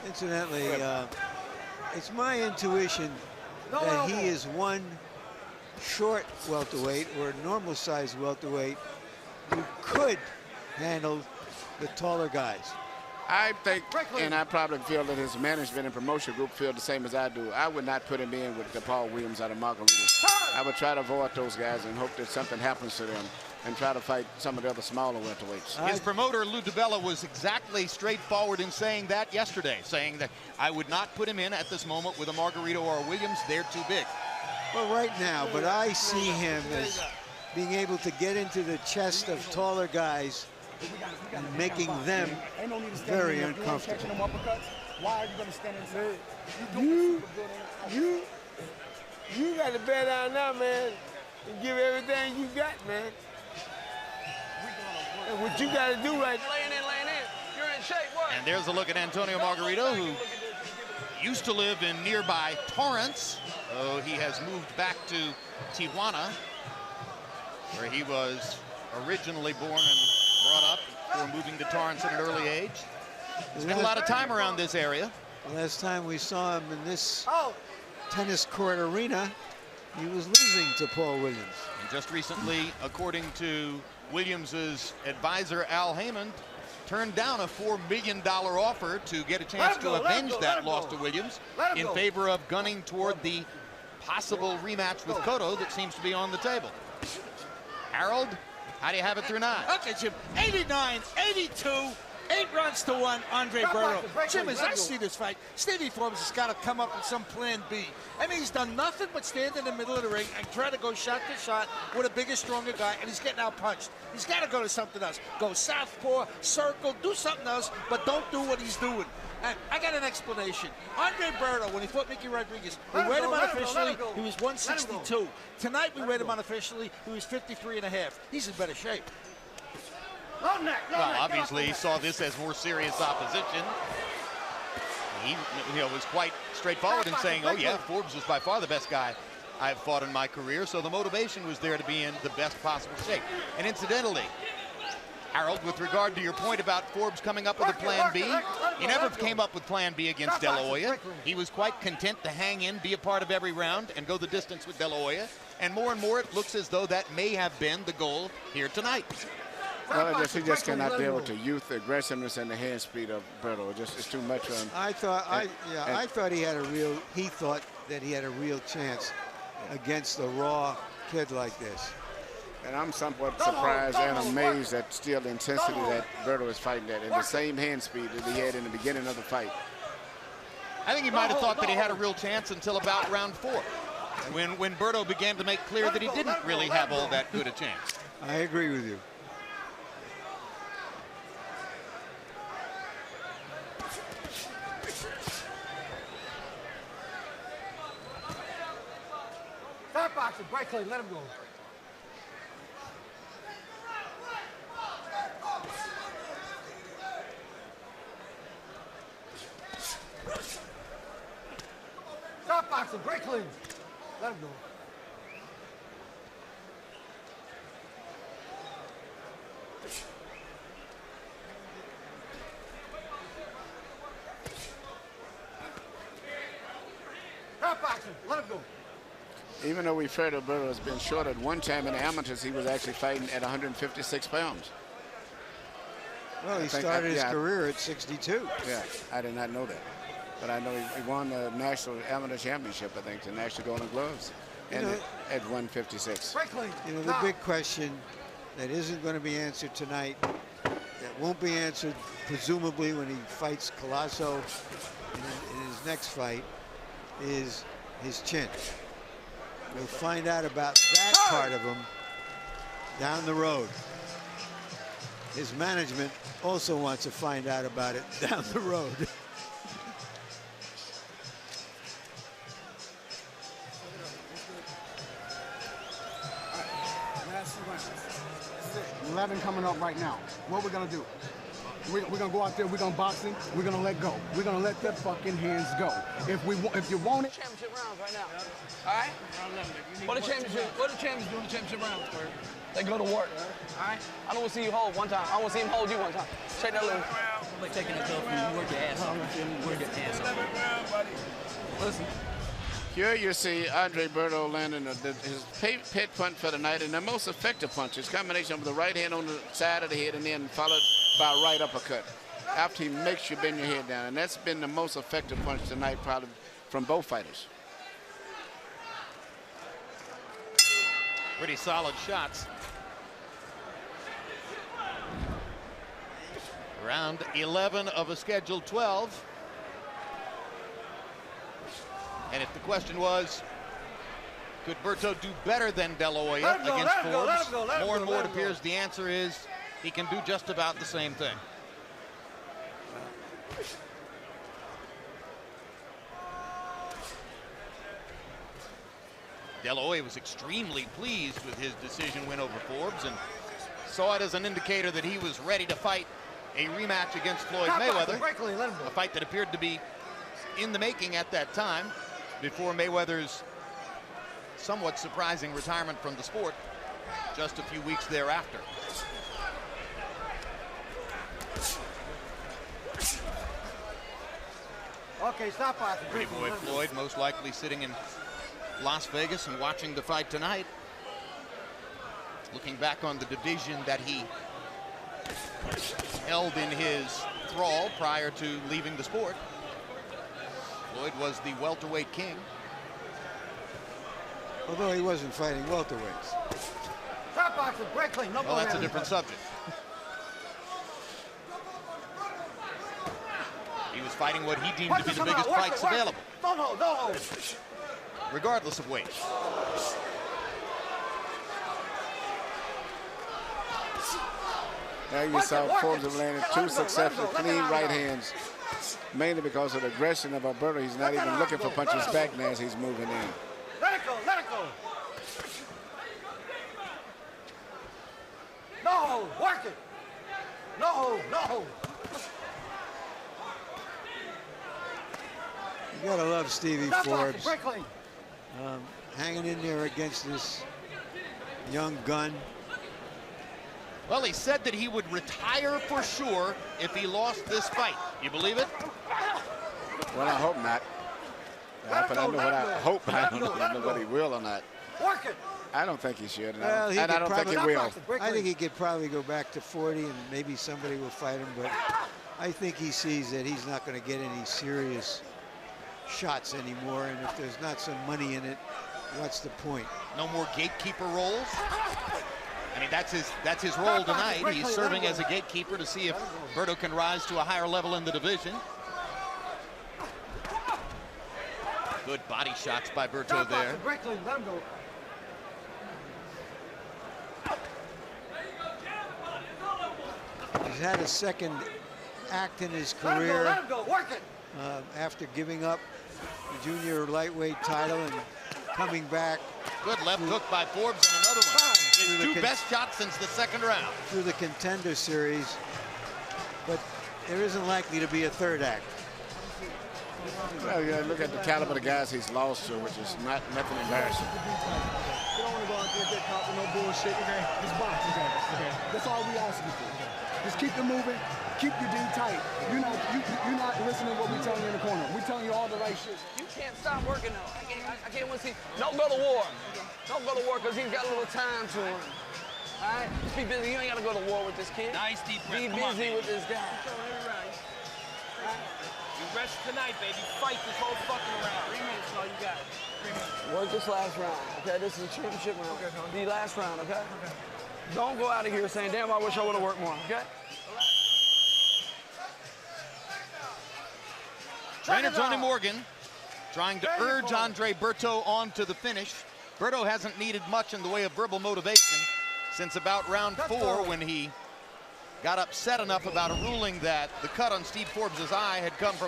Incidentally, it's my intuition that he is one short welterweight or normal size welterweight who could handle the taller guys. I think, and I probably feel that his management and promotion group feel the same as I do. I would not put him in with the Paul Williams out of Margarita. I would try to avoid those guys and hope that something happens to them and try to fight some of the other smaller welterweights. His promoter, Lou DiBella, was exactly straightforward in saying that yesterday, saying that I would not put him in at this moment with a Margarito or a Williams. They're too big. Well, right now, but I see him as being able to get into the chest of taller guys and making them very uncomfortable. Why are you going to stand inside? You got to bet down now, man, and give everything you got, man. And what you got to do right now. Laying in. You're in shape, what? And there's a look at Antonio Margarito, who used to live in nearby Torrance. Oh, he has moved back to Tijuana, where he was originally born and brought up before moving to Torrance at an early age. Spent a lot of time around this area. The last time we saw him in this tennis court arena, he was losing to Paul Williams. And just recently, according to Williams's advisor, Al Heyman, turned down a $4 million offer to get a chance to avenge that loss to Williams in favor of gunning toward the possible rematch with Cotto that seems to be on the table. Harold, how do you have it through 9? Okay, Jim, 89, 82, 8 runs to 1, Andre Berto. Jim, as I see this fight, Stevie Forbes has got to come up with some plan B. I mean, he's done nothing but stand in the middle of the ring and try to go shot to shot with a bigger, stronger guy, and he's getting out-punched. He's got to go to something else. Go southpaw, circle, do something else, but don't do what he's doing. And I got an explanation. Andre Berto, when he fought Mickey Rodriguez, we weighed him unofficially, he was 162. Tonight, we weighed him unofficially, he was 53.5. He's in better shape. Well, obviously, he saw this as more serious opposition. He was quite straightforward in saying, oh, yeah, Forbes was by far the best guy I've fought in my career, so the motivation was there to be in the best possible shape. And incidentally, Harold, with regard to your point about Forbes coming up with a plan B, he never came up with plan B against De La Hoya. He was quite content to hang in, be a part of every round, and go the distance with De La Hoya. And more, it looks as though that may have been the goal here tonight. Well, he just cannot deal with the youth, the aggressiveness, and the hand speed of Berto. It's too much for him. I thought he thought that he had a real chance against a raw kid like this. And I'm somewhat surprised and amazed at still the intensity that Berto is fighting at, and the same hand speed that he had in the beginning of the fight. I think he might have thought that he had a real chance until about round 4, when Berto began to make clear that he didn't really have all that good a chance. I agree with you. Stop boxing, break clean, let him go. Stop boxing, break clean. Let him go. Stop boxing, let him go. Even though we've heard Berto has been short at one time in the amateurs, he was actually fighting at 156 pounds. Well, he started his career at 62. Yeah, I did not know that. But I know he won the National Amateur Championship, I think, the National Golden Gloves, and at 156. You know, the big question that isn't going to be answered tonight, that won't be answered presumably when he fights Colasso in his next fight, is his chin. We'll find out about that part of him down the road. His management also wants to find out about it down the road. 11 coming up right now. What we're gonna do? We're gonna go out there. We're gonna box him. We're gonna let go. We're gonna let their fucking hands go. If you want it. Championship rounds right now. All right. What the champions do in the championship rounds? They go to work. All right. I don't want to see you hold one time. I want to see him hold you one time. Check that little. Like taking it tough, you work your ass off. You work your ass Listen. Here you see Andre Berto landing his pit punch for the night, and the most effective punch is combination of the right hand on the side of the head and then followed by a right uppercut after he makes you bend your head down. And that's been the most effective punch tonight probably from both fighters. Pretty solid shots. Round 11 of a scheduled 12. And if the question was, could Berto do better than De La Hoya against Forbes? More and more it appears the answer is he can do just about the same thing. De La Hoya was extremely pleased with his decision win over Forbes and saw it as an indicator that he was ready to fight a rematch against Floyd Mayweather, a fight that appeared to be in the making at that time before Mayweather's somewhat surprising retirement from the sport just a few weeks thereafter. Okay, stop boxing. Pretty boy Floyd most likely sitting in Las Vegas and watching the fight tonight. Looking back on the division that he held in his thrall prior to leaving the sport. Floyd was the welterweight king. Although he wasn't fighting welterweights. Stop boxing, break clean. No, well, that's a different subject. He was fighting what he deemed to be the biggest fights available. No. Regardless of weight. There you saw Forbes have landed two successful clean right hands, mainly because of the aggression of Berto. He's not even looking for punches back now as he's moving in. Let it go, let it go. No, work it. No. You gotta love Stevie Forbes. Hanging in there against this young gun. Well, he said that he would retire for sure if he lost this fight. You believe it? Well, I hope not. But I know what I hope. I don't know whether he will or not. Work it. I don't think he should, and Well, I don't think he will. I think he could probably go back to 40 and maybe somebody will fight him, but I think he sees that he's not going to get any serious shots anymore, and if there's not some money in it, what's the point? No more gatekeeper roles. I mean, that's his role tonight. He's serving as a gatekeeper to see if Berto can rise to a higher level in the division. Good body shots by Berto there. He's had a second act in his career after giving up the junior lightweight title and coming back. Good left hook by Forbes and another one. His two best shots since the second round. Through the Contender Series, but there isn't likely to be a third act. Well, yeah, look at the caliber of the guys he's lost to, which is nothing embarrassing. You don't want to go out there and get caught with no bullshit. Okay? Just box his ass. Okay? That's all we asking for. Okay? Just keep it moving. Keep your D tight. You're not listening to what we telling you in the corner. We telling you all the right shit. You can't stop working though. I can't want to see. Don't go to war. Don't go to war because he's got a little time to him. All right? Just be busy. You ain't got to go to war with this kid. Nice deep breath. Be busy with this guy. You rest tonight, baby. Fight this whole fucking round. 3 minutes is all you got. 3 minutes. Work this last round, okay? This is a championship round. Okay, the last round, okay? Don't go out of here saying, damn, I wish I would have worked more, okay? Trainer Tony Morgan trying to urge Andre Berto on to the finish. Berto hasn't needed much in the way of verbal motivation since about round 4 when he got upset enough about a ruling that the cut on Steve Forbes' eye had come from a